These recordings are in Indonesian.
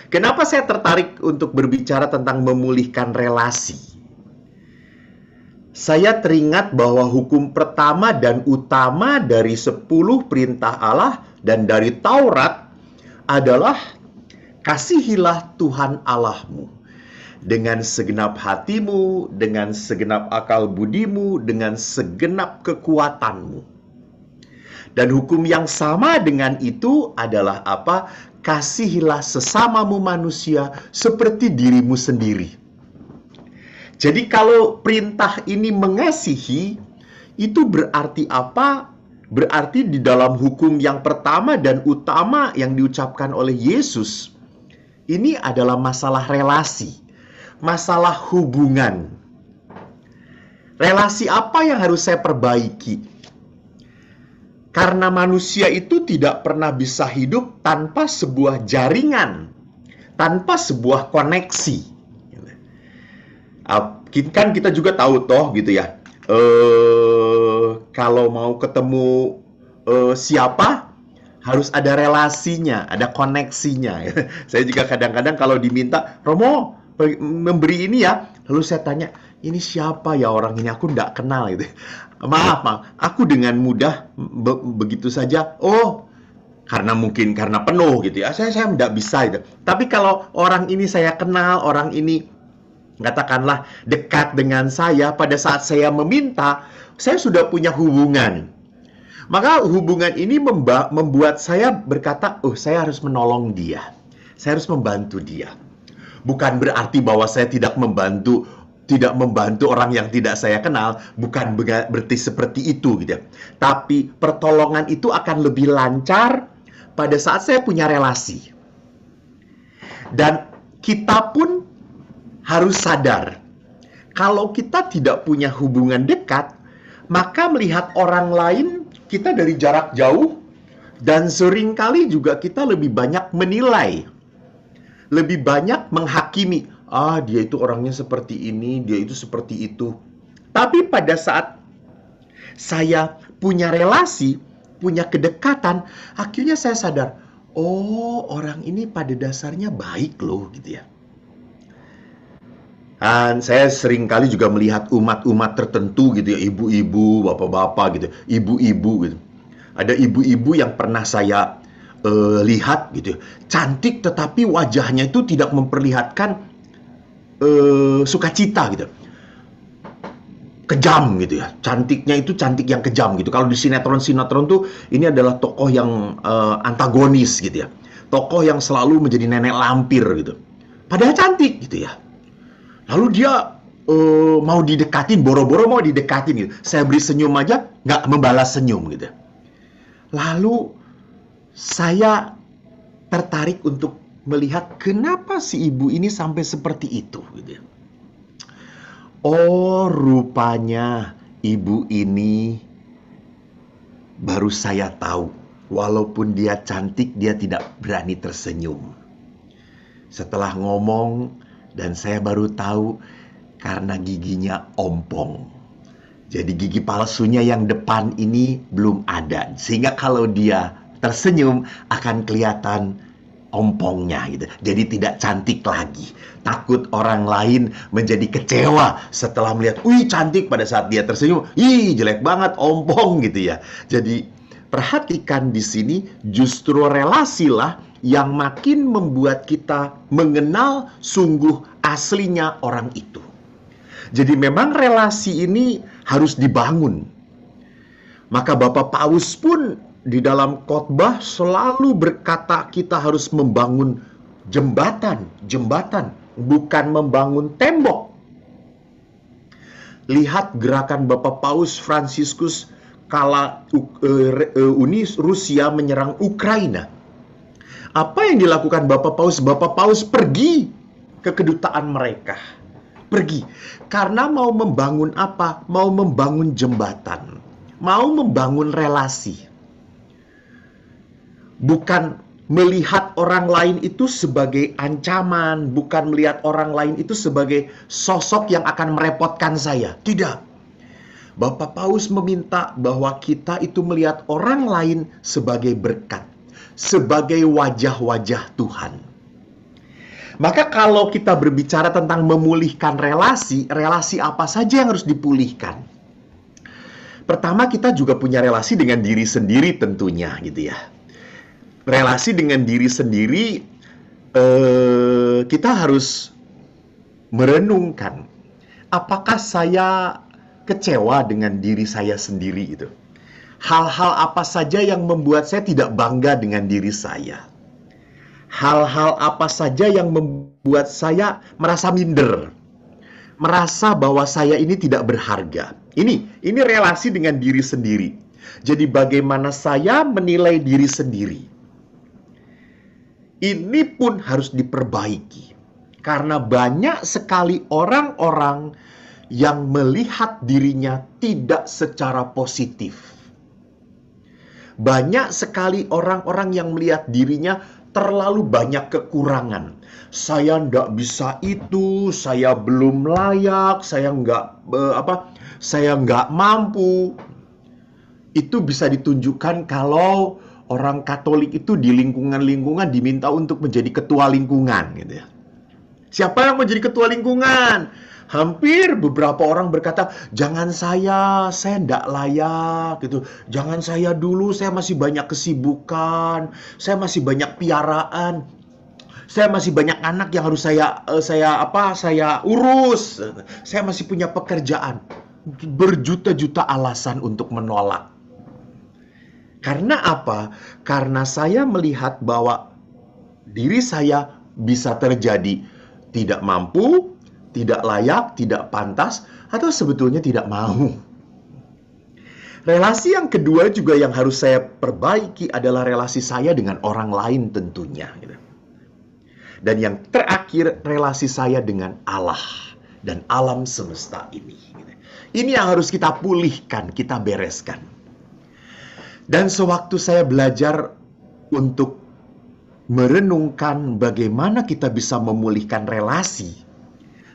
Kenapa saya tertarik untuk berbicara tentang memulihkan relasi? Saya teringat bahwa hukum pertama dan utama dari 10 perintah Allah dan dari Taurat adalah kasihilah Tuhan Allahmu dengan segenap hatimu, dengan segenap akal budimu, dengan segenap kekuatanmu. Dan hukum yang sama dengan itu adalah apa? Kasihilah sesamamu manusia seperti dirimu sendiri. Jadi kalau perintah ini mengasihi, itu berarti apa? Berarti di dalam hukum yang pertama dan utama yang diucapkan oleh Yesus, ini adalah masalah relasi, masalah hubungan. Relasi apa yang harus saya perbaiki? Karena manusia itu tidak pernah bisa hidup tanpa sebuah jaringan, tanpa sebuah koneksi. Kan kita juga tahu toh gitu ya, kalau mau ketemu siapa, harus ada relasinya, ada koneksinya. Saya juga kadang-kadang kalau diminta, Romo memberi ini ya, lalu saya tanya, ini siapa ya orang ini, aku nggak kenal gitu. Maaf, aku dengan mudah begitu saja, oh karena penuh gitu ya, saya nggak bisa gitu. Tapi kalau orang ini saya kenal, orang ini katakanlah dekat dengan saya, pada saat saya meminta, saya sudah punya hubungan. Maka hubungan ini membuat saya berkata, oh saya harus menolong dia. Saya harus membantu dia. Bukan berarti bahwa saya tidak membantu orang yang tidak saya kenal. Bukan berarti seperti itu gitu. Tapi pertolongan itu akan lebih lancar pada saat saya punya relasi. Dan kita pun harus sadar, kalau kita tidak punya hubungan dekat, maka melihat orang lain kita dari jarak jauh, dan seringkali juga kita lebih banyak menilai, lebih banyak menghakimi. Dia itu orangnya seperti ini, dia itu seperti itu. Tapi pada saat saya punya relasi, punya kedekatan, akhirnya saya sadar, oh orang ini pada dasarnya baik loh gitu ya. Dan saya sering kali juga melihat umat-umat tertentu gitu ya, ibu-ibu, bapak-bapak gitu, ibu-ibu gitu. Ada ibu-ibu yang pernah saya lihat gitu, cantik tetapi wajahnya itu tidak memperlihatkan sukacita gitu. Kejam gitu ya, cantiknya itu cantik yang kejam gitu. Kalau di sinetron-sinetron tuh ini adalah tokoh yang antagonis gitu ya. Tokoh yang selalu menjadi nenek lampir gitu. Padahal cantik gitu ya. Lalu dia mau didekatin, boro-boro mau didekatin gitu. Saya beri senyum aja, nggak membalas senyum gitu. Lalu saya tertarik untuk melihat kenapa si ibu ini sampai seperti itu gitu. Oh, rupanya ibu ini baru saya tahu. Walaupun dia cantik, dia tidak berani tersenyum. Setelah ngomong, dan saya baru tahu karena giginya ompong. Jadi gigi palsunya yang depan ini belum ada. Sehingga kalau dia tersenyum akan kelihatan ompongnya gitu. Jadi tidak cantik lagi. Takut orang lain menjadi kecewa setelah melihat, wih cantik, pada saat dia tersenyum, ih jelek banget, ompong gitu ya. Jadi perhatikan di sini justru relasilah yang makin membuat kita mengenal sungguh aslinya orang itu. Jadi memang relasi ini harus dibangun. Maka Bapak Paus pun di dalam khotbah selalu berkata kita harus membangun jembatan, bukan membangun tembok. Lihat gerakan Bapak Paus Fransiskus kala Rusia menyerang Ukraina. Apa yang dilakukan Bapak Paus? Bapak Paus pergi ke kedutaan mereka. Pergi. Karena mau membangun apa? Mau membangun jembatan. Mau membangun relasi. Bukan melihat orang lain itu sebagai ancaman. Bukan melihat orang lain itu sebagai sosok yang akan merepotkan saya. Tidak. Bapak Paus meminta bahwa kita itu melihat orang lain sebagai berkat. Sebagai wajah-wajah Tuhan. Maka kalau kita berbicara tentang memulihkan relasi, relasi apa saja yang harus dipulihkan? Pertama, kita juga punya relasi dengan diri sendiri tentunya gitu ya. Relasi dengan diri sendiri, kita harus merenungkan, apakah saya kecewa dengan diri saya sendiri gitu. Hal-hal apa saja yang membuat saya tidak bangga dengan diri saya. Hal-hal apa saja yang membuat saya merasa minder. Merasa bahwa saya ini tidak berharga. Ini relasi dengan diri sendiri. Jadi bagaimana saya menilai diri sendiri. Ini pun harus diperbaiki. Karena banyak sekali orang-orang yang melihat dirinya tidak secara positif. Banyak sekali orang-orang yang melihat dirinya terlalu banyak kekurangan. Saya nggak bisa itu, saya belum layak, saya nggak mampu. Itu bisa ditunjukkan kalau orang Katolik itu di lingkungan-lingkungan diminta untuk menjadi ketua lingkungan gitu ya. Siapa yang mau jadi ketua lingkungan? Hampir beberapa orang berkata, jangan saya nggak layak gitu. Jangan saya dulu, saya masih banyak kesibukan, saya masih banyak piaraan, saya masih banyak anak yang harus saya urus. Saya masih punya pekerjaan. Berjuta-juta alasan untuk menolak. Karena apa? Karena saya melihat bahwa diri saya bisa terjadi tidak mampu, tidak layak, tidak pantas, atau sebetulnya tidak mau. Relasi yang kedua juga yang harus saya perbaiki adalah relasi saya dengan orang lain tentunya. Dan yang terakhir, relasi saya dengan Allah dan alam semesta ini. Ini yang harus kita pulihkan, kita bereskan. Dan sewaktu saya belajar untuk merenungkan bagaimana kita bisa memulihkan relasi,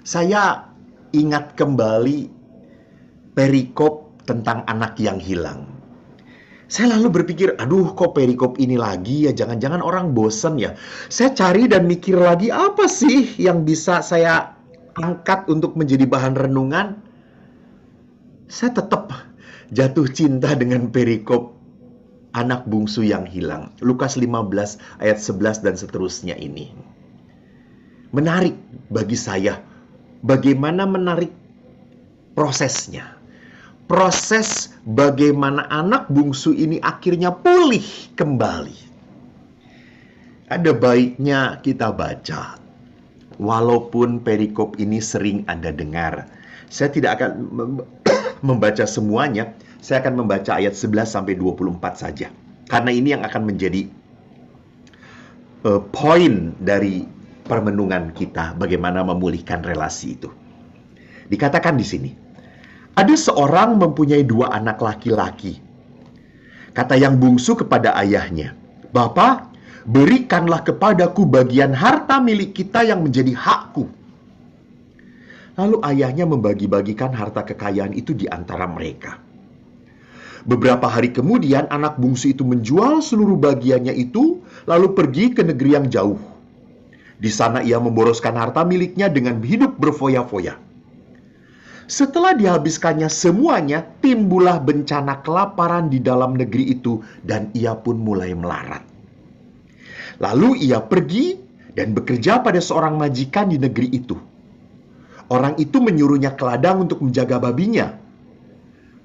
saya ingat kembali perikop tentang anak yang hilang. Saya lalu berpikir, aduh kok perikop ini lagi ya, jangan-jangan orang bosen ya. Saya cari dan mikir lagi, apa sih yang bisa saya angkat untuk menjadi bahan renungan? Saya tetap jatuh cinta dengan perikop anak bungsu yang hilang. Lukas 15 ayat 11 dan seterusnya ini. Menarik bagi saya. Bagaimana menarik prosesnya. Proses bagaimana anak bungsu ini akhirnya pulih kembali. Ada baiknya kita baca. Walaupun perikop ini sering Anda dengar. Saya tidak akan membaca semuanya. Saya akan membaca ayat 11 sampai 24 saja. Karena ini yang akan menjadi poin dari permenungan kita, bagaimana memulihkan relasi itu. Dikatakan di sini, ada seorang mempunyai 2 anak laki-laki. Kata yang bungsu kepada ayahnya, "Bapa, berikanlah kepadaku bagian harta milik kita yang menjadi hakku." Lalu ayahnya membagi-bagikan harta kekayaan itu di antara mereka. Beberapa hari kemudian anak bungsu itu menjual seluruh bagiannya itu, lalu pergi ke negeri yang jauh. Di sana ia memboroskan harta miliknya dengan hidup berfoya-foya. Setelah dihabiskannya semuanya, timbullah bencana kelaparan di dalam negeri itu dan ia pun mulai melarat. Lalu ia pergi dan bekerja pada seorang majikan di negeri itu. Orang itu menyuruhnya ke ladang untuk menjaga babinya.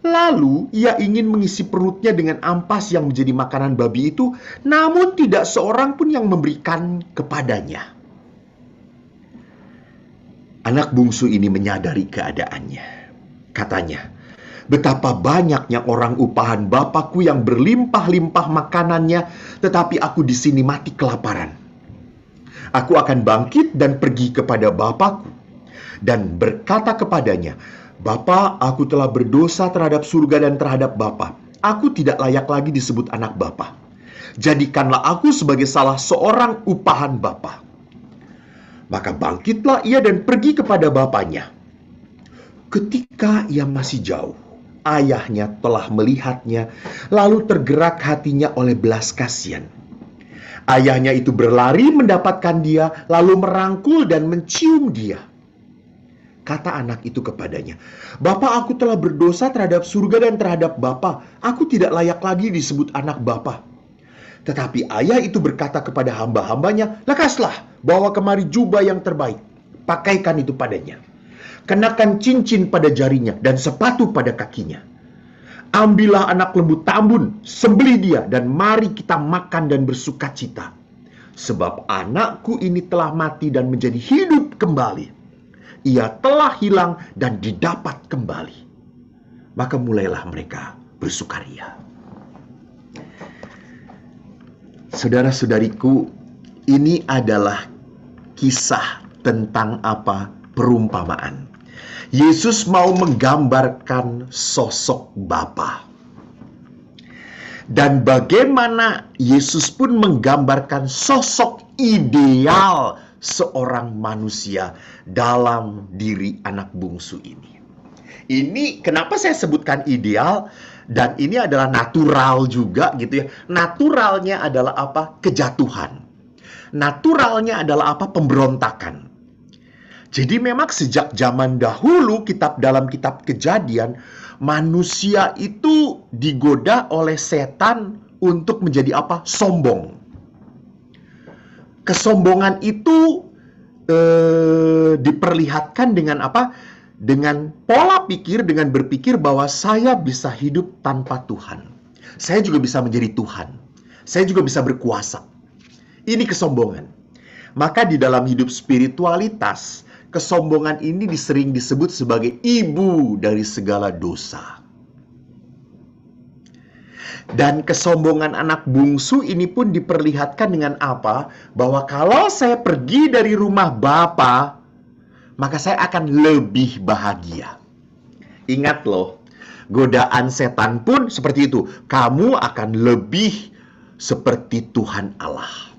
Lalu ia ingin mengisi perutnya dengan ampas yang menjadi makanan babi itu, namun tidak seorang pun yang memberikan kepadanya. Anak bungsu ini menyadari keadaannya. Katanya, "Betapa banyaknya orang upahan bapakku yang berlimpah-limpah makanannya, tetapi aku di sini mati kelaparan. Aku akan bangkit dan pergi kepada bapakku dan berkata kepadanya, 'Bapa, aku telah berdosa terhadap surga dan terhadap Bapa. Aku tidak layak lagi disebut anak Bapa. Jadikanlah aku sebagai salah seorang upahan Bapa.' Maka bangkitlah ia dan pergi kepada bapaknya. Ketika ia masih jauh, ayahnya telah melihatnya, lalu tergerak hatinya oleh belas kasihan. Ayahnya itu berlari mendapatkan dia, lalu merangkul dan mencium dia. Kata anak itu kepadanya, "Bapa, aku telah berdosa terhadap surga dan terhadap Bapa. Aku tidak layak lagi disebut anak Bapa." Tetapi ayah itu berkata kepada hamba-hambanya, "Lekaslah, bawa kemari jubah yang terbaik. Pakaikan itu padanya. Kenakan cincin pada jarinya dan sepatu pada kakinya. Ambillah anak lembu tambun, sembelih dia, dan mari kita makan dan bersukacita. Sebab anakku ini telah mati dan menjadi hidup kembali. Ia telah hilang dan didapat kembali." Maka mulailah mereka bersukaria. Saudara-saudariku, ini adalah kisah tentang apa? Perumpamaan. Yesus mau menggambarkan sosok Bapa. Dan bagaimana Yesus pun menggambarkan sosok ideal seorang manusia dalam diri anak bungsu ini. Ini kenapa saya sebutkan ideal, dan ini adalah natural juga gitu ya. Naturalnya adalah apa? Kejatuhan. Naturalnya adalah apa? Pemberontakan. Jadi memang sejak zaman dahulu dalam kitab Kejadian, manusia itu digoda oleh setan untuk menjadi apa? Sombong. Kesombongan itu diperlihatkan dengan apa? Dengan pola pikir, dengan berpikir bahwa saya bisa hidup tanpa Tuhan. Saya juga bisa menjadi Tuhan. Saya juga bisa berkuasa. Ini kesombongan. Maka di dalam hidup spiritualitas, kesombongan ini sering disebut sebagai ibu dari segala dosa. Dan kesombongan anak bungsu ini pun diperlihatkan dengan apa? Bahwa kalau saya pergi dari rumah Bapa, maka saya akan lebih bahagia. Ingat loh, godaan setan pun seperti itu. Kamu akan lebih seperti Tuhan Allah.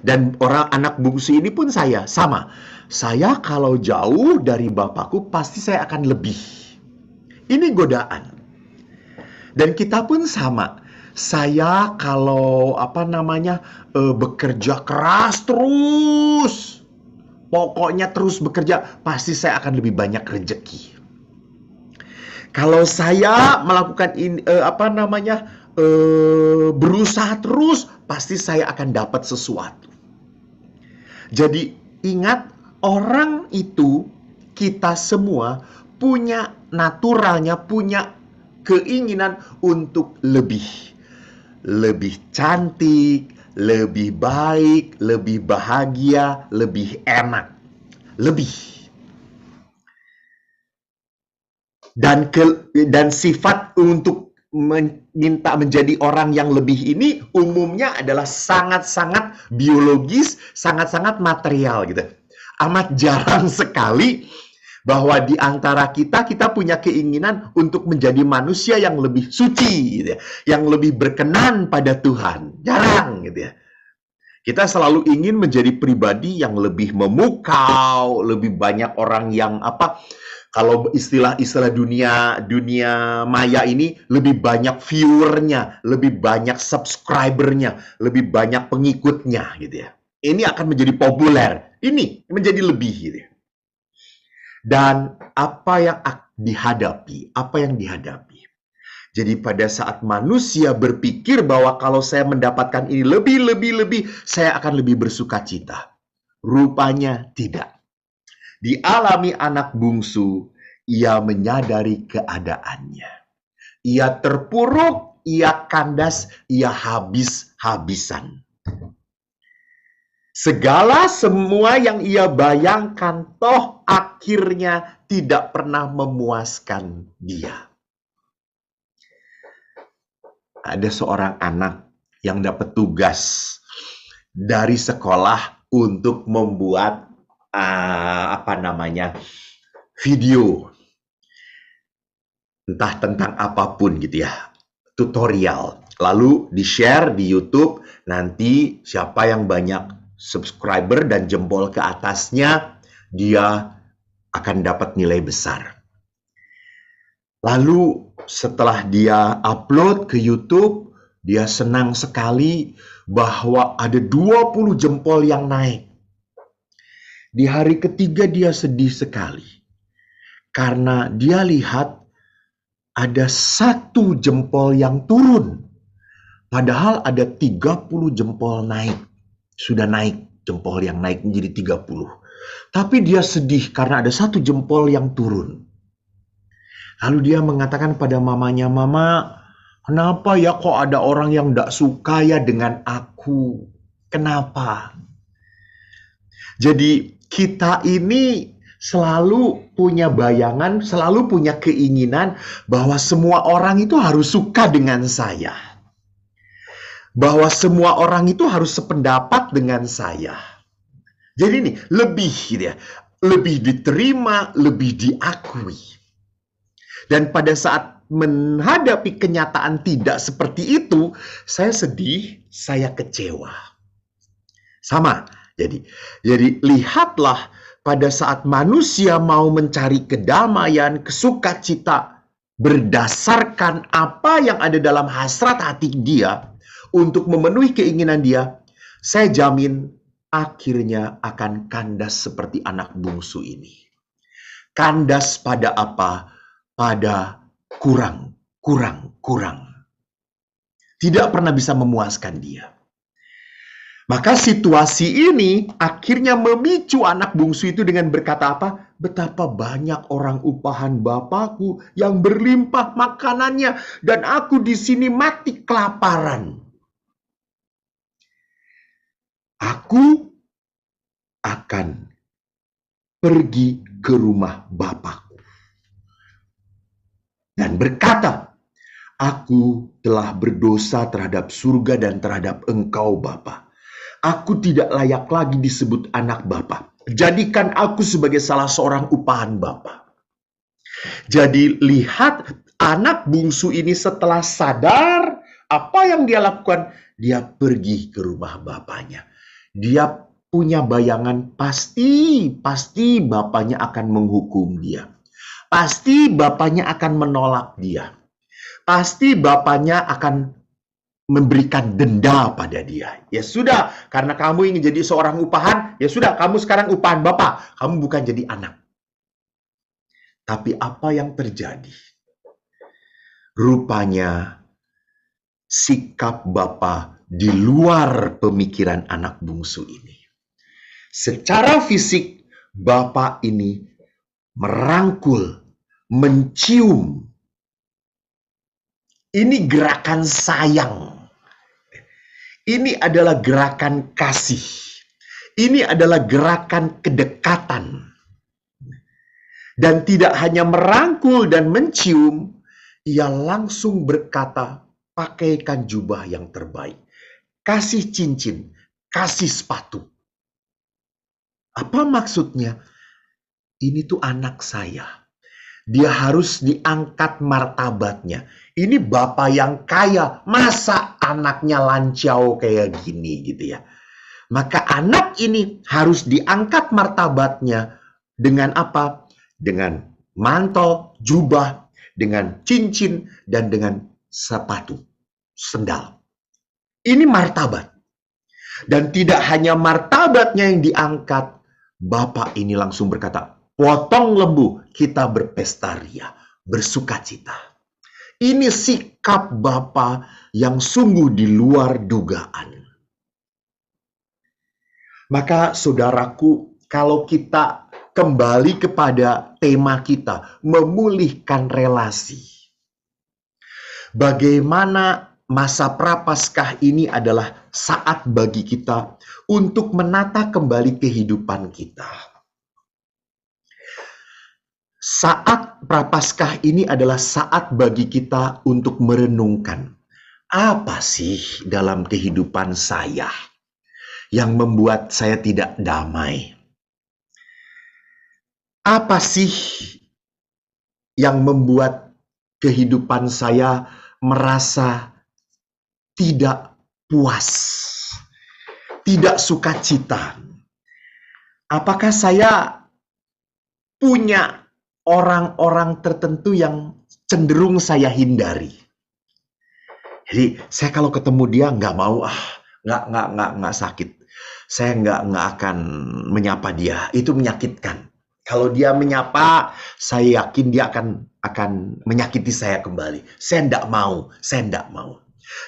Dan orang anak bungsu ini pun sama. Saya kalau jauh dari Bapakku, pasti saya akan lebih. Ini godaan. Dan kita pun sama. Saya kalau bekerja keras terus, pokoknya terus bekerja, pasti saya akan lebih banyak rezeki. Kalau saya melakukan berusaha terus, pasti saya akan dapat sesuatu. Jadi ingat, orang itu, kita semua punya naturalnya, punya keinginan untuk lebih cantik, lebih baik, lebih bahagia, lebih enak, lebih. Dan sifat untuk meminta menjadi orang yang lebih ini umumnya adalah sangat-sangat biologis, sangat-sangat material gitu. Amat jarang sekali bahwa di antara kita punya keinginan untuk menjadi manusia yang lebih suci gitu ya, yang lebih berkenan pada Tuhan. Jarang gitu ya. Kita selalu ingin menjadi pribadi yang lebih memukau, lebih banyak orang yang kalau istilah dunia maya ini, lebih banyak viewernya, lebih banyak subscribernya, lebih banyak pengikutnya gitu ya. Ini akan menjadi populer. Ini menjadi lebih gitu ya. Dan apa yang dihadapi? Jadi pada saat manusia berpikir bahwa kalau saya mendapatkan ini lebih, saya akan lebih bersukacita. Rupanya tidak. Dialami anak bungsu, ia menyadari keadaannya. Ia terpuruk, ia kandas, ia habis-habisan. Semua yang ia bayangkan, toh akhirnya tidak pernah memuaskan dia. Ada seorang anak yang dapat tugas dari sekolah untuk membuat video, entah tentang apapun gitu ya, tutorial, lalu di-share di YouTube. Nanti siapa yang banyak subscriber dan jempol ke atasnya, dia akan dapat nilai besar. Lalu setelah dia upload ke YouTube, dia senang sekali. bahwa ada 20 jempol yang naik. Di hari ketiga dia sedih sekali karena dia lihat ada 1 jempol yang turun. Padahal ada 30 jempol naik. Sudah naik jempol yang naik menjadi 30. Tapi dia sedih karena ada 1 jempol yang turun. Lalu dia mengatakan pada mamanya, "Mama, kenapa ya kok ada orang yang tidak suka ya dengan aku? Kenapa?" Jadi kita ini selalu punya bayangan, selalu punya keinginan bahwa semua orang itu harus suka dengan saya. Bahwa semua orang itu harus sependapat dengan saya. Jadi ini lebih gitu ya, lebih diterima, lebih diakui. Dan pada saat menghadapi kenyataan tidak seperti itu, saya sedih, saya kecewa. Sama. Jadi lihatlah pada saat manusia mau mencari kedamaian, kesukacita berdasarkan apa yang ada dalam hasrat hati dia untuk memenuhi keinginan dia, saya jamin akhirnya akan kandas seperti anak bungsu ini. Kandas pada apa? Pada kurang. Tidak pernah bisa memuaskan dia. Maka situasi ini akhirnya memicu anak bungsu itu dengan berkata apa? Betapa banyak orang upahan Bapakku yang berlimpah makanannya dan aku di sini mati kelaparan. Aku akan pergi ke rumah Bapakku dan berkata, aku telah berdosa terhadap surga dan terhadap Engkau Bapa. Aku tidak layak lagi disebut anak Bapa. Jadikan aku sebagai salah seorang upahan Bapa. Jadi lihat anak bungsu ini setelah sadar apa yang dia lakukan, dia pergi ke rumah bapaknya. Dia punya bayangan pasti bapaknya akan menghukum dia. Pasti bapaknya akan menolak dia. Pasti bapaknya akan memberikan denda pada dia. Ya sudah, karena kamu ingin jadi seorang upahan, ya sudah, kamu sekarang upahan Bapak. Kamu bukan jadi anak. Tapi apa yang terjadi? Rupanya sikap Bapak di luar pemikiran anak bungsu ini. Secara fisik, Bapak ini merangkul, mencium. Ini gerakan sayang. Ini adalah gerakan kasih. Ini adalah gerakan kedekatan. Dan tidak hanya merangkul dan mencium, ia langsung berkata, pakaikan jubah yang terbaik. Kasih cincin, kasih sepatu. Apa maksudnya? Ini tuh anak saya. Dia harus diangkat martabatnya. Ini bapak yang kaya, masa anaknya lancau kayak gini gitu ya. Maka anak ini harus diangkat martabatnya dengan apa? Dengan mantel, jubah, dengan cincin, dan dengan sepatu, sendal. Ini martabat. Dan tidak hanya martabatnya yang diangkat, bapak ini langsung berkata, potong lembu, kita berpesta ria, bersukacita. Ini sikap Bapa yang sungguh di luar dugaan. Maka saudaraku, kalau kita kembali kepada tema kita, memulihkan relasi. Bagaimana masa Prapaskah ini adalah saat bagi kita untuk menata kembali kehidupan kita. Saat Prapaskah ini adalah saat bagi kita untuk merenungkan, apa sih dalam kehidupan saya yang membuat saya tidak damai? Apa sih yang membuat kehidupan saya merasa tidak puas, tidak sukacita? Apakah saya punya orang-orang tertentu yang cenderung saya hindari? Jadi saya kalau ketemu dia nggak mau nggak sakit. Saya nggak akan menyapa dia. Itu menyakitkan. Kalau dia menyapa, saya yakin dia akan menyakiti saya kembali. Saya nggak mau.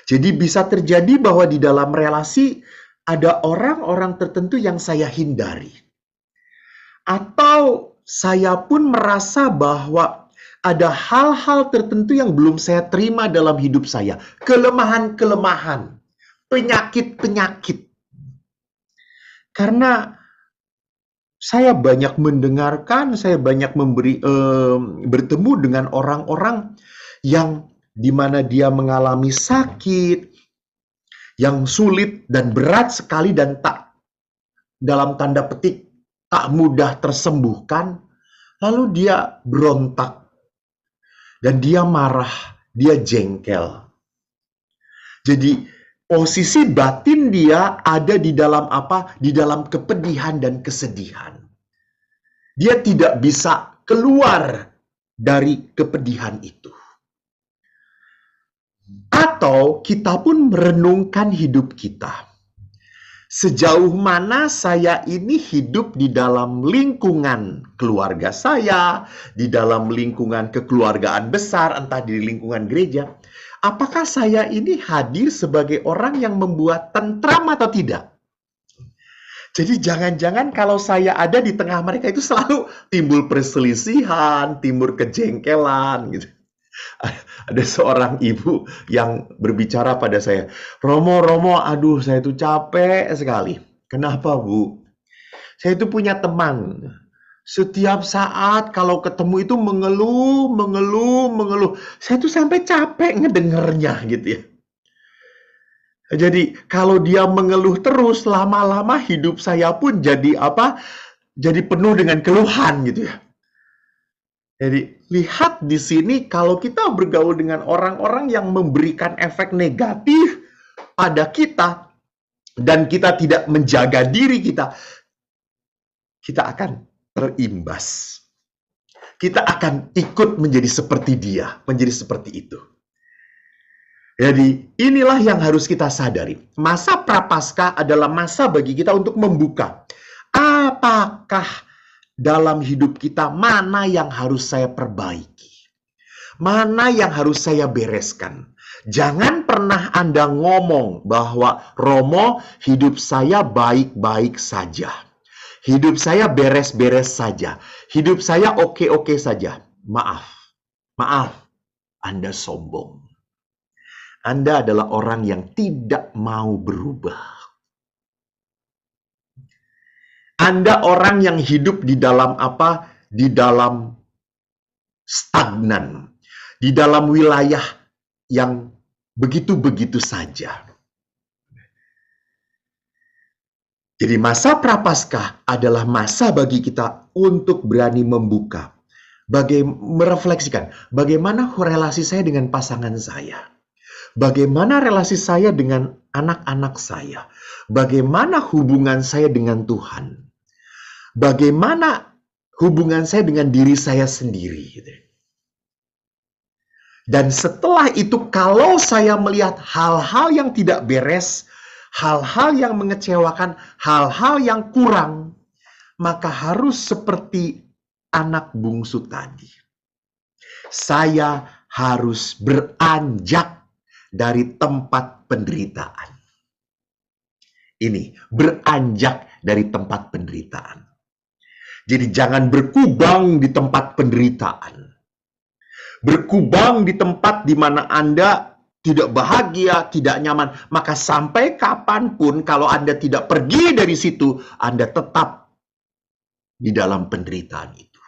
Jadi bisa terjadi bahwa di dalam relasi ada orang-orang tertentu yang saya hindari. Atau saya pun merasa bahwa ada hal-hal tertentu yang belum saya terima dalam hidup saya. Kelemahan-kelemahan, penyakit-penyakit. Karena saya banyak mendengarkan, saya banyak bertemu dengan orang-orang yang di mana dia mengalami sakit, yang sulit dan berat sekali dan tak, dalam tanda petik, tak mudah tersembuhkan, lalu dia berontak, dan dia marah, dia jengkel. Jadi posisi batin dia ada di dalam apa? Di dalam kepedihan dan kesedihan. Dia tidak bisa keluar dari kepedihan itu. Atau kita pun merenungkan hidup kita. Sejauh mana saya ini hidup di dalam lingkungan keluarga saya, di dalam lingkungan kekeluargaan besar, entah di lingkungan gereja. Apakah saya ini hadir sebagai orang yang membuat tentram atau tidak? Jadi jangan-jangan kalau saya ada di tengah mereka itu selalu timbul perselisihan, timbul kejengkelan gitu. Ada seorang ibu yang berbicara pada saya, Romo, aduh saya itu capek sekali. Kenapa, Bu? Saya itu punya teman. Setiap saat kalau ketemu itu mengeluh. Saya tuh sampai capek ngedengernya gitu ya. Jadi kalau dia mengeluh terus, lama-lama hidup saya pun jadi apa? Jadi penuh dengan keluhan gitu ya. Jadi lihat di sini kalau kita bergaul dengan orang-orang yang memberikan efek negatif pada kita dan kita tidak menjaga diri kita akan terimbas. Kita akan ikut menjadi seperti dia, menjadi seperti itu. Jadi inilah yang harus kita sadari. Masa Prapaskah adalah masa bagi kita untuk membuka. Apakah dalam hidup kita mana yang harus saya perbaiki? Mana yang harus saya bereskan? Jangan pernah Anda ngomong bahwa Romo, hidup saya baik-baik saja. Hidup saya beres-beres saja. Hidup saya oke-oke saja. Maaf, Anda sombong. Anda adalah orang yang tidak mau berubah. Anda orang yang hidup di dalam apa? Di dalam stagnan. Di dalam wilayah yang begitu-begitu saja. Jadi masa Prapaskah adalah masa bagi kita untuk berani membuka. Merefleksikan bagaimana relasi saya dengan pasangan saya. Bagaimana relasi saya dengan anak-anak saya? Bagaimana hubungan saya dengan Tuhan? Bagaimana hubungan saya dengan diri saya sendiri? Dan setelah itu, kalau saya melihat hal-hal yang tidak beres, hal-hal yang mengecewakan, hal-hal yang kurang, maka harus seperti anak bungsu tadi. Saya harus beranjak dari tempat penderitaan. Ini, beranjak dari tempat penderitaan. Jadi jangan berkubang di tempat penderitaan. Berkubang di tempat di mana Anda tidak bahagia, tidak nyaman. Maka sampai kapanpun kalau Anda tidak pergi dari situ, Anda tetap di dalam penderitaan itu.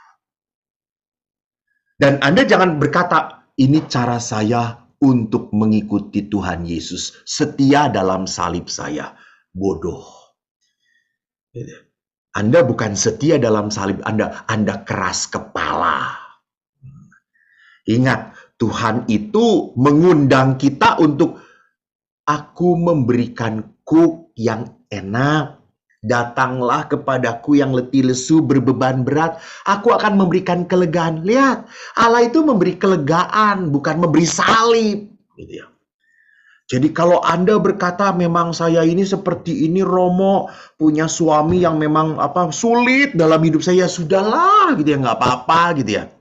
Dan Anda jangan berkata, ini cara saya untuk mengikuti Tuhan Yesus, setia dalam salib saya. Bodoh. Anda bukan setia dalam salib Anda keras kepala. Ingat, Tuhan itu mengundang kita untuk, aku memberikanku yang enak. Datanglah kepadaku yang letih lesu berbeban berat, aku akan memberikan kelegaan. Lihat, Allah itu memberi kelegaan, bukan memberi salib. Gitu ya. Jadi kalau Anda berkata memang saya ini seperti ini Romo, punya suami yang memang sulit dalam hidup saya, ya sudahlah gitu ya, nggak apa-apa gitu ya.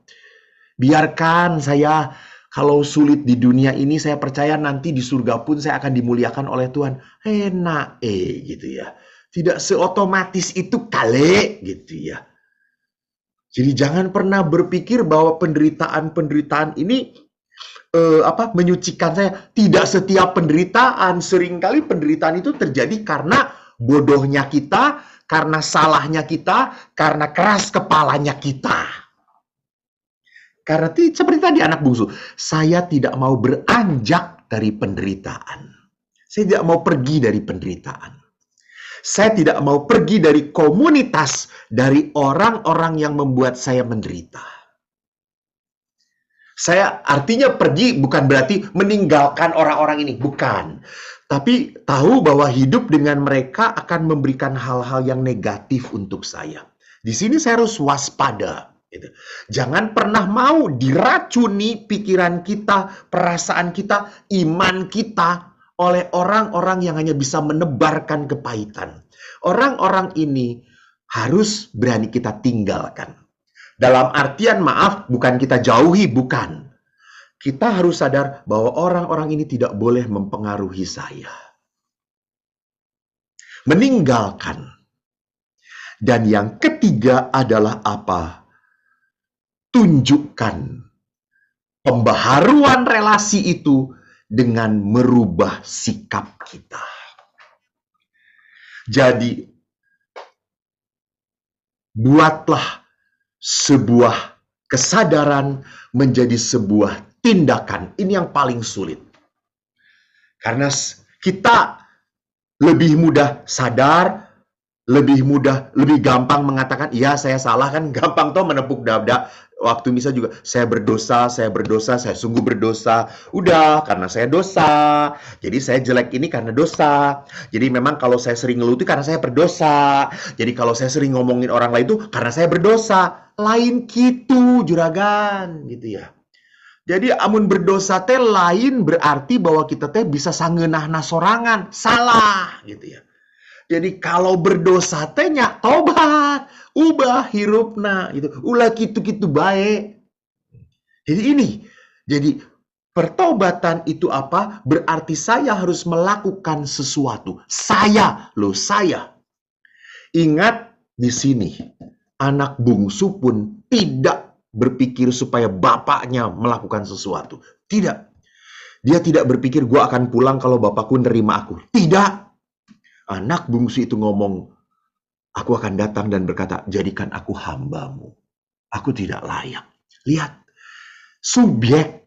Biarkan saya kalau sulit di dunia ini, saya percaya nanti di surga pun saya akan dimuliakan oleh Tuhan. Enak gitu ya. Tidak seotomatis itu kali gitu ya. Jadi jangan pernah berpikir bahwa penderitaan ini menyucikan saya. Tidak setiap penderitaan, seringkali penderitaan itu terjadi karena bodohnya kita, karena salahnya kita, karena keras kepalanya kita. Karena seperti tadi anak bungsu, saya tidak mau beranjak dari penderitaan. Saya tidak mau pergi dari penderitaan. Saya tidak mau pergi dari komunitas, dari orang-orang yang membuat saya menderita. Saya artinya pergi bukan berarti meninggalkan orang-orang ini, bukan. Tapi tahu bahwa hidup dengan mereka akan memberikan hal-hal yang negatif untuk saya. Di sini saya harus waspada. Jangan pernah mau diracuni pikiran kita, perasaan kita, iman kita oleh orang-orang yang hanya bisa menebarkan kepahitan. Orang-orang ini harus berani kita tinggalkan. Dalam artian maaf, bukan kita jauhi, bukan. Kita harus sadar bahwa orang-orang ini tidak boleh mempengaruhi saya. Meninggalkan. Dan yang ketiga adalah apa? Tunjukkan pembaharuan relasi itu dengan merubah sikap kita. Jadi, buatlah sebuah kesadaran menjadi sebuah tindakan. Ini yang paling sulit. Karena kita lebih mudah sadar, lebih gampang mengatakan, iya saya salah, kan gampang toh menepuk dada. Waktu misa juga, saya berdosa, saya sungguh berdosa. Udah, karena saya dosa. Jadi saya jelek ini karena dosa. Jadi memang kalau saya sering ngeluh itu karena saya berdosa. Jadi kalau saya sering ngomongin orang lain itu karena saya berdosa. Lain gitu, juragan, gitu ya. Jadi amun berdosa teh lain berarti bahwa kita teh bisa sangeunahna sorangan. Salah, gitu ya. Jadi kalau berdosa teh nya tobat, ubah hirupna gitu. Ulah kitu-kitu baik. Jadi ini. Jadi pertobatan itu apa? Berarti saya harus melakukan sesuatu. Saya. Ingat di sini, anak bungsu pun tidak berpikir supaya bapaknya melakukan sesuatu. Tidak. Dia tidak berpikir gua akan pulang kalau bapakku nerima aku. Tidak. Anak bungsu itu ngomong, aku akan datang dan berkata, jadikan aku hambamu. Aku tidak layak. Lihat, subjek.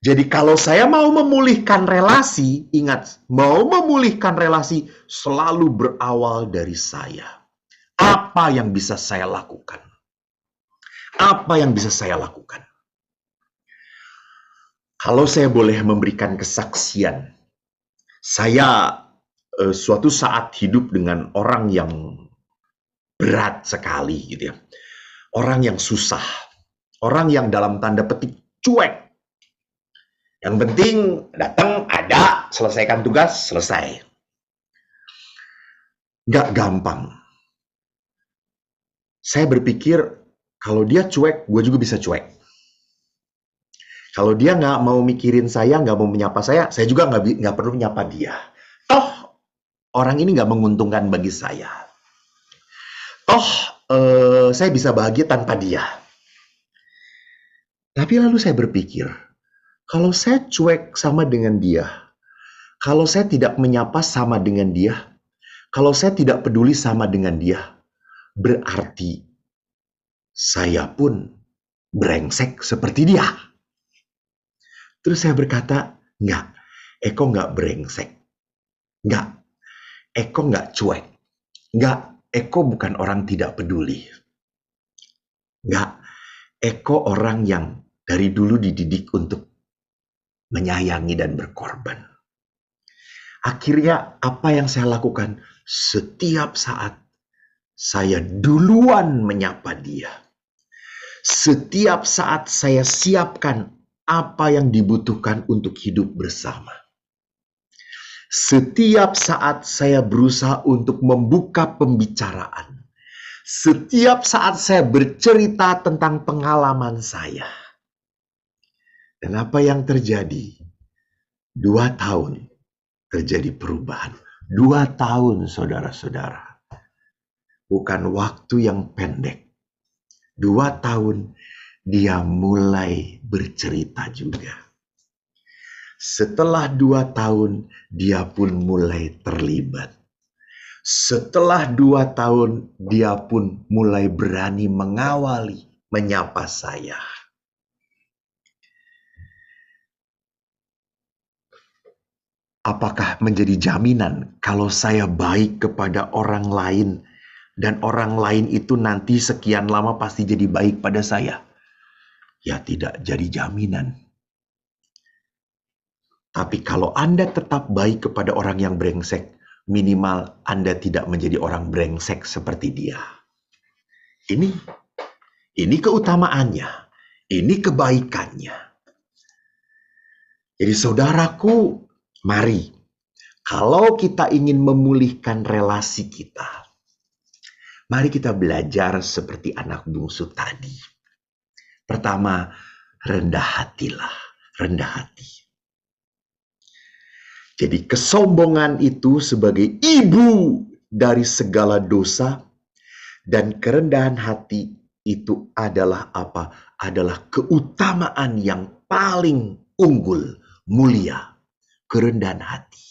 Jadi kalau saya mau memulihkan relasi, ingat, mau memulihkan relasi selalu berawal dari saya. Apa yang bisa saya lakukan? Apa yang bisa saya lakukan? Kalau saya boleh memberikan kesaksian, saya suatu saat hidup dengan orang yang berat sekali gitu ya. Orang yang susah. Orang yang dalam tanda petik cuek. Yang penting datang, ada, selesaikan tugas, selesai. Nggak gampang. Saya berpikir kalau dia cuek, gue juga bisa cuek. Kalau dia nggak mau mikirin saya, nggak mau menyapa saya juga nggak perlu menyapa dia. Toh orang ini nggak menguntungkan bagi saya. Saya bisa bahagia tanpa dia. Tapi lalu saya berpikir, kalau saya cuek sama dengan dia, kalau saya tidak menyapa sama dengan dia, kalau saya tidak peduli sama dengan dia, berarti saya pun brengsek seperti dia. Terus saya berkata, enggak, Eko nggak brengsek. Enggak. Eko nggak cuek. Nggak, Eko bukan orang tidak peduli. Nggak, Eko orang yang dari dulu dididik untuk menyayangi dan berkorban. Akhirnya apa yang saya lakukan? Setiap saat saya duluan menyapa dia. Setiap saat saya siapkan apa yang dibutuhkan untuk hidup bersama. Setiap saat saya berusaha untuk membuka pembicaraan. Setiap saat saya bercerita tentang pengalaman saya. Dan apa yang terjadi? 2 tahun terjadi perubahan. 2 tahun, saudara-saudara. Bukan waktu yang pendek. 2 tahun dia mulai bercerita juga. Setelah 2 tahun, dia pun mulai terlibat. Setelah 2 tahun, dia pun mulai berani mengawali, menyapa saya. Apakah menjadi jaminan kalau saya baik kepada orang lain dan orang lain itu nanti sekian lama pasti jadi baik pada saya? Ya, tidak jadi jaminan. Tapi kalau Anda tetap baik kepada orang yang brengsek, minimal Anda tidak menjadi orang brengsek seperti dia. Ini keutamaannya, ini kebaikannya. Jadi saudaraku, mari, kalau kita ingin memulihkan relasi kita, mari kita belajar seperti anak bungsu tadi. Pertama, rendah hatilah, rendah hati. Jadi kesombongan itu sebagai ibu dari segala dosa, dan kerendahan hati itu adalah apa? Adalah keutamaan yang paling unggul, mulia, kerendahan hati.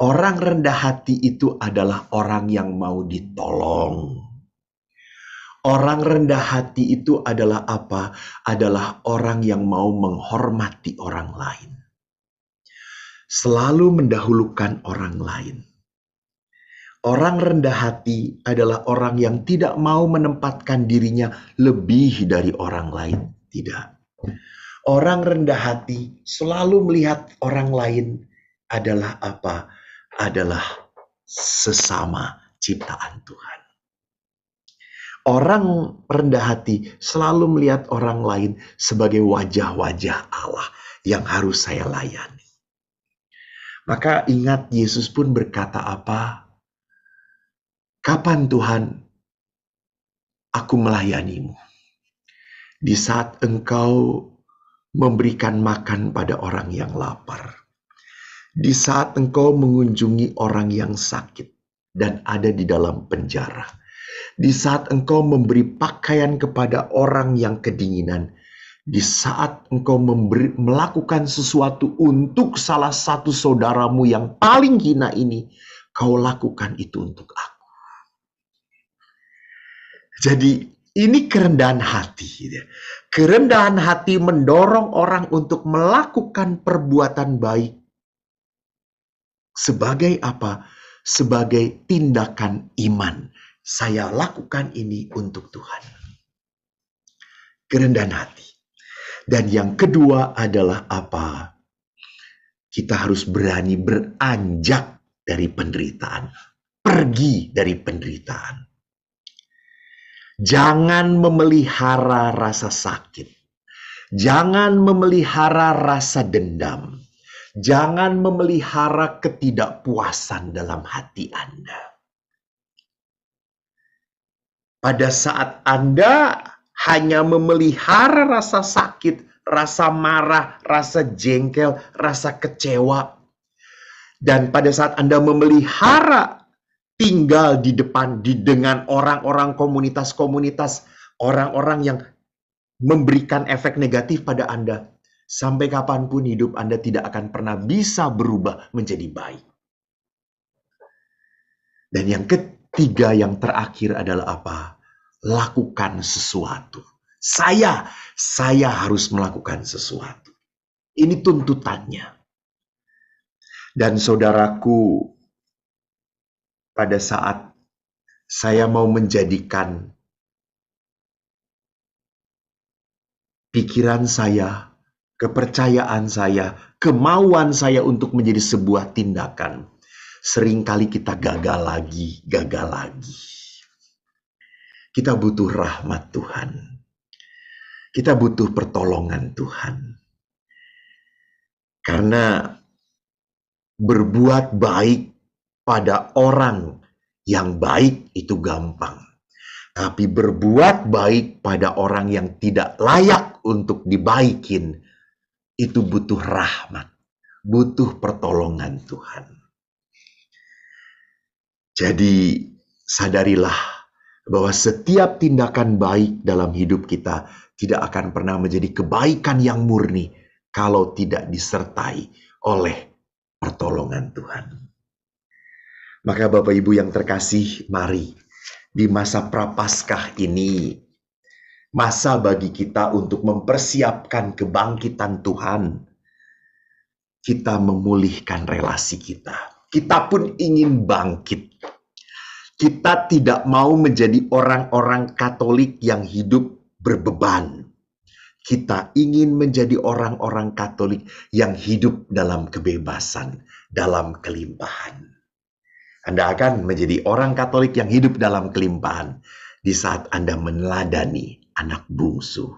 Orang rendah hati itu adalah orang yang mau ditolong. Orang rendah hati itu adalah apa? Adalah orang yang mau menghormati orang lain. Selalu mendahulukan orang lain. Orang rendah hati adalah orang yang tidak mau menempatkan dirinya lebih dari orang lain. Tidak. Orang rendah hati selalu melihat orang lain adalah apa? Adalah sesama ciptaan Tuhan. Orang rendah hati selalu melihat orang lain sebagai wajah-wajah Allah yang harus saya layani. Maka ingat, Yesus pun berkata apa? Kapan Tuhan aku melayanimu? Di saat engkau memberikan makan pada orang yang lapar. Di saat engkau mengunjungi orang yang sakit dan ada di dalam penjara. Di saat engkau memberi pakaian kepada orang yang kedinginan. Di saat engkau melakukan sesuatu untuk salah satu saudaramu yang paling hina ini, kau lakukan itu untuk aku. Jadi ini kerendahan hati. Kerendahan hati mendorong orang untuk melakukan perbuatan baik. Sebagai apa? Sebagai tindakan iman. Saya lakukan ini untuk Tuhan. Kerendahan hati. Dan yang kedua adalah apa? Kita harus berani beranjak dari penderitaan. Pergi dari penderitaan. Jangan memelihara rasa sakit. Jangan memelihara rasa dendam. Jangan memelihara ketidakpuasan dalam hati Anda. Pada saat Anda hanya memelihara rasa sakit, rasa marah, rasa jengkel, rasa kecewa, dan pada saat Anda memelihara tinggal di depan dengan orang-orang komunitas-komunitas, orang-orang yang memberikan efek negatif pada Anda, sampai kapanpun hidup Anda tidak akan pernah bisa berubah menjadi baik. Dan yang ketiga, yang terakhir adalah apa? Lakukan sesuatu. Saya harus melakukan sesuatu. Ini tuntutannya. Dan saudaraku, pada saat saya mau menjadikan pikiran saya, kepercayaan saya, kemauan saya untuk menjadi sebuah tindakan, seringkali kita gagal lagi. Kita butuh rahmat Tuhan. Kita butuh pertolongan Tuhan. Karena Berbuat baik pada orang yang baik itu gampang. Tapi berbuat baik pada orang yang tidak layak untuk dibaikin, itu butuh rahmat, butuh pertolongan Tuhan. Jadi sadarilah bahwa setiap tindakan baik dalam hidup kita tidak akan pernah menjadi kebaikan yang murni kalau tidak disertai oleh pertolongan Tuhan. Maka Bapak Ibu yang terkasih, mari di masa Prapaskah ini, masa bagi kita untuk mempersiapkan kebangkitan Tuhan, kita memulihkan relasi kita. Kita pun ingin bangkit. Kita tidak mau menjadi orang-orang Katolik yang hidup berbeban. Kita ingin menjadi orang-orang Katolik yang hidup dalam kebebasan, dalam kelimpahan. Anda akan menjadi orang Katolik yang hidup dalam kelimpahan di saat Anda meneladani anak bungsu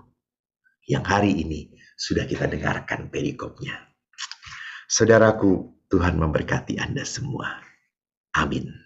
yang hari ini sudah kita dengarkan perikopnya. Saudaraku, Tuhan memberkati Anda semua. Amin.